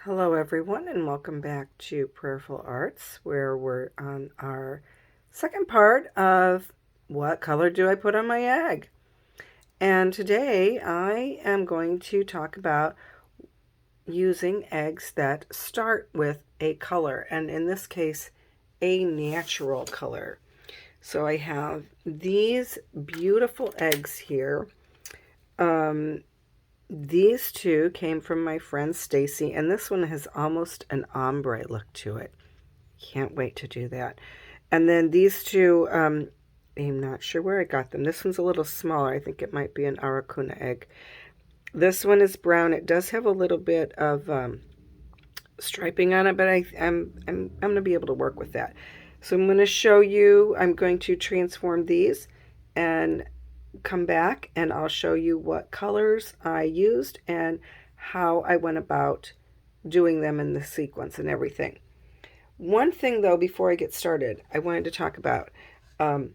Hello everyone and welcome back to Prayerful Arts, where we're on our second part of what color do I put on my egg? And today I am going to talk about using eggs that start with a color, and in this case a natural color. So I have these beautiful eggs here. These two came from my friend Stacy, and this one has almost an ombre look to it. Can't wait to do that. And then these two, I'm not sure where I got them. This one's a little smaller. I think it might be an Aracuna egg. This one is brown. It does have a little bit of striping on it, but I'm going to be able to work with that. So I'm going to show you, I'm going to transform these and come back and I'll show you what colors I used and how I went about doing them in the sequence and everything. One thing though, before I get started, I wanted to talk about, isn't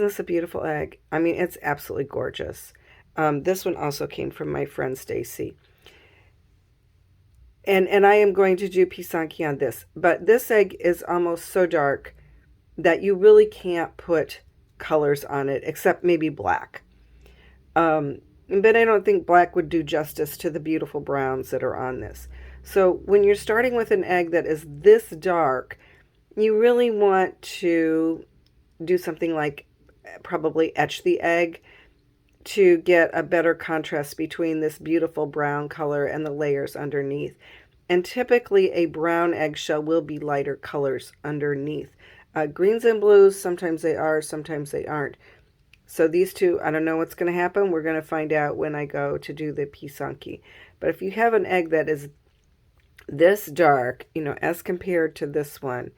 this a beautiful egg? I mean, it's absolutely gorgeous. This one also came from my friend Stacy. And I am going to do pisanki on this, but this egg is almost so dark that you really can't put colors on it except maybe black. But I don't think black would do justice to the beautiful browns that are on this. So when you're starting with an egg that is this dark, you really want to do something like probably etch the egg to get a better contrast between this beautiful brown color and the layers underneath. And typically a brown eggshell will be lighter colors underneath. Greens and blues, sometimes they are, sometimes they aren't. So these two, I don't know what's going to happen. We're going to find out when I go to do the pisanki. But if you have an egg that is this dark, as compared to this one,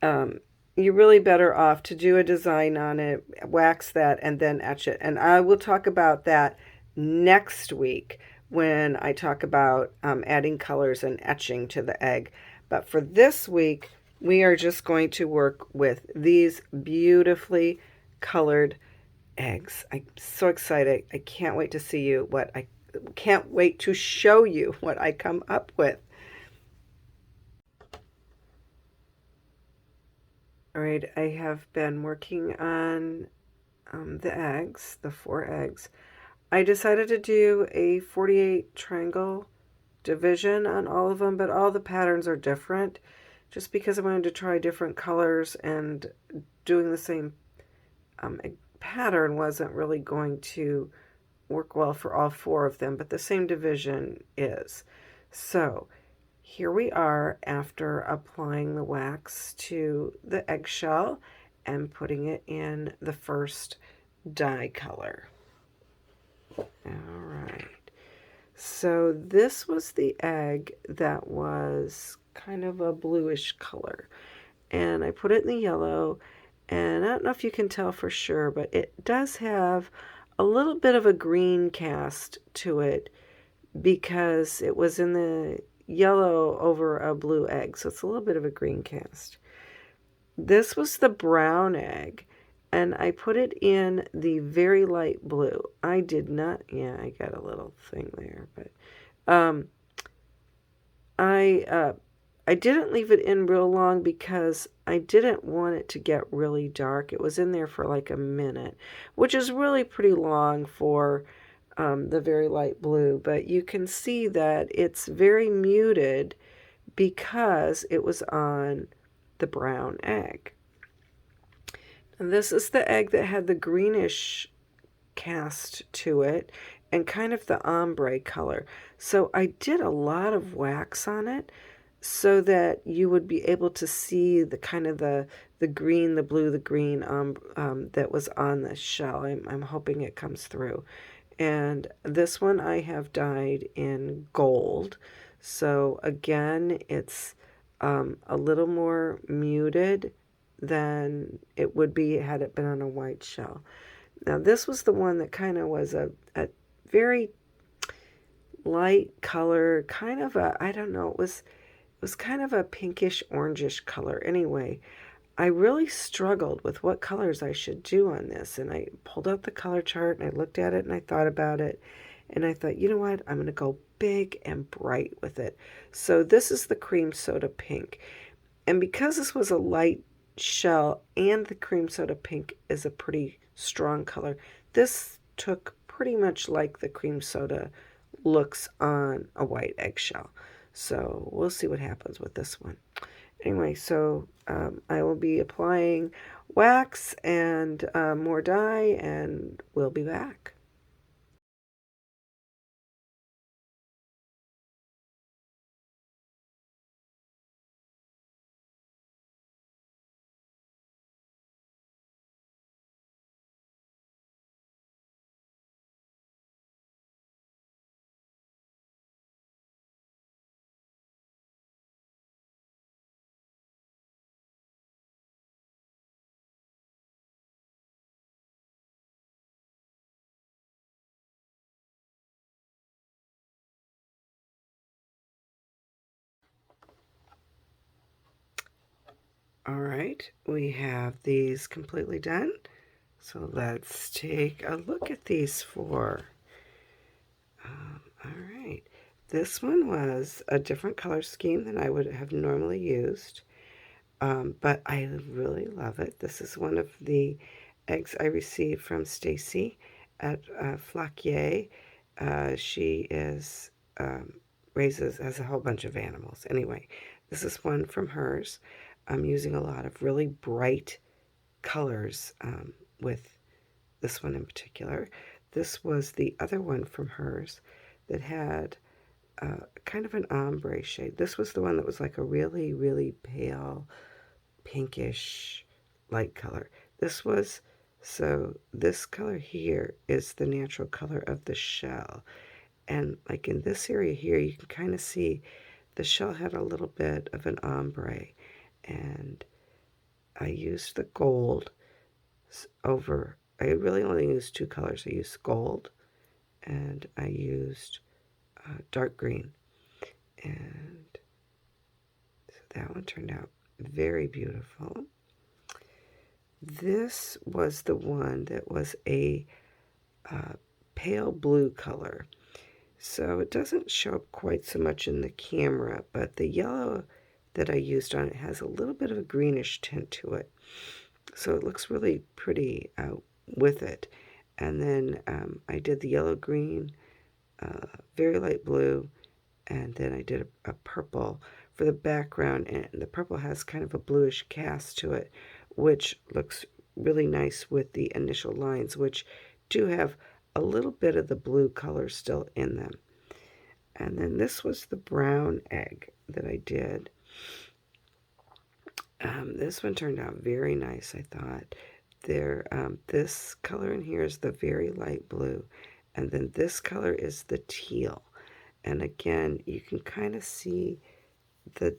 you're really better off to do a design on it, wax that, and then etch it. And I will talk about that next week when I talk about adding colors and etching to the egg. But for this week, we are just going to work with these beautifully colored eggs. I'm so excited. I can't wait to see you can't wait to show you what I come up with. All right, I have been working on the eggs, the 4 eggs. I decided to do a 48 triangle division on all of them, but all the patterns are different just because I wanted to try different colors, and doing the same pattern wasn't really going to work well for all 4 of them, but the same division is. So here we are after applying the wax to the eggshell and putting it in the first dye color. All right. So this was the egg that was kind of a bluish color. And I put it in the yellow, and I don't know if you can tell for sure, but it does have a little bit of a green cast to it because it was in the yellow over a blue egg, so it's a little bit of a green cast. This was the brown egg, and I put it in the very light blue. I did not, yeah, I got a little thing there, but I didn't leave it in real long because I didn't want it to get really dark. It was in there for like a minute, which is really pretty long for the very light blue, but you can see that it's very muted because it was on the brown egg. And this is the egg that had the greenish cast to it and kind of the ombre color. So I did a lot of wax on it so that you would be able to see the kind of the green, the blue, the green that was on the shell. I'm hoping it comes through. And this one I have dyed in gold. So again, it's a little more muted than it would be had it been on a white shell. Now this was the one that kind of was a very light color, kind of a, I don't know, it was kind of a pinkish orangish color. Anyway, I really struggled with what colors I should do on this, and I pulled out the color chart and I looked at it and I thought about it, And I thought, you know what? I'm going to go big and bright with it. So this is the cream soda pink. And because this was a light shell and the cream soda pink is a pretty strong color, this took pretty much like the cream soda looks on a white eggshell. So we'll see what happens with this one. Anyway, so I will be applying wax and more dye, and we'll be back. All right, we have these completely done. So let's take a look at these four. All right, this one was a different color scheme than I would have normally used, but I really love it. This is one of the eggs I received from Stacy at Flaquier. She is raises has a whole bunch of animals. Anyway, this is one from hers. I'm using a lot of really bright colors with this one in particular. This was the other one from hers that had kind of an ombre shade. This was the one that was like a really, really pale, pinkish light color. This was, so this color here is the natural color of the shell. And like in this area here, you can kind of see the shell had a little bit of an ombre. And I used the gold over, I really only used two colors. I used gold and I used dark green. And so that one turned out very beautiful. This was the one that was a pale blue color. So it doesn't show up quite so much in the camera, but the yellow that I used on it has a little bit of a greenish tint to it. So it looks really pretty with it. And then I did the yellow green, very light blue, and then I did a purple for the background, and the purple has kind of a bluish cast to it, which looks really nice with the initial lines, which do have a little bit of the blue color still in them. And then this was the brown egg that I did. This one turned out very nice, I thought. This color in here is the very light blue, and then this color is the teal. And again, you can kind of see the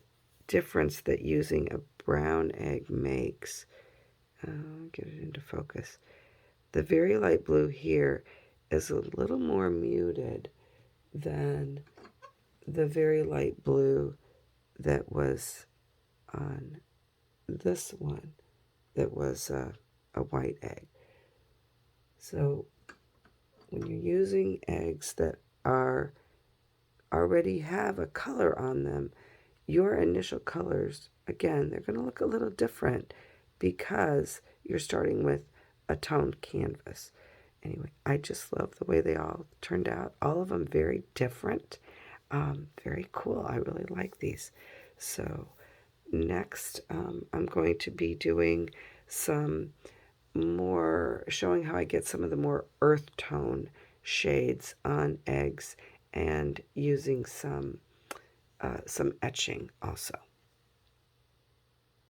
difference that using a brown egg makes. Get it into focus. The very light blue here is a little more muted than the very light blue that was on this one that was a white egg. So when you're using eggs that are already have a color on them, your initial colors, again, they're going to look a little different because you're starting with a toned canvas. Anyway, I just love the way they all turned out. All of them very different. Very cool. I really like these. So next, I'm going to be doing some more, showing how I get some of the more earth tone shades on eggs and using some etching also.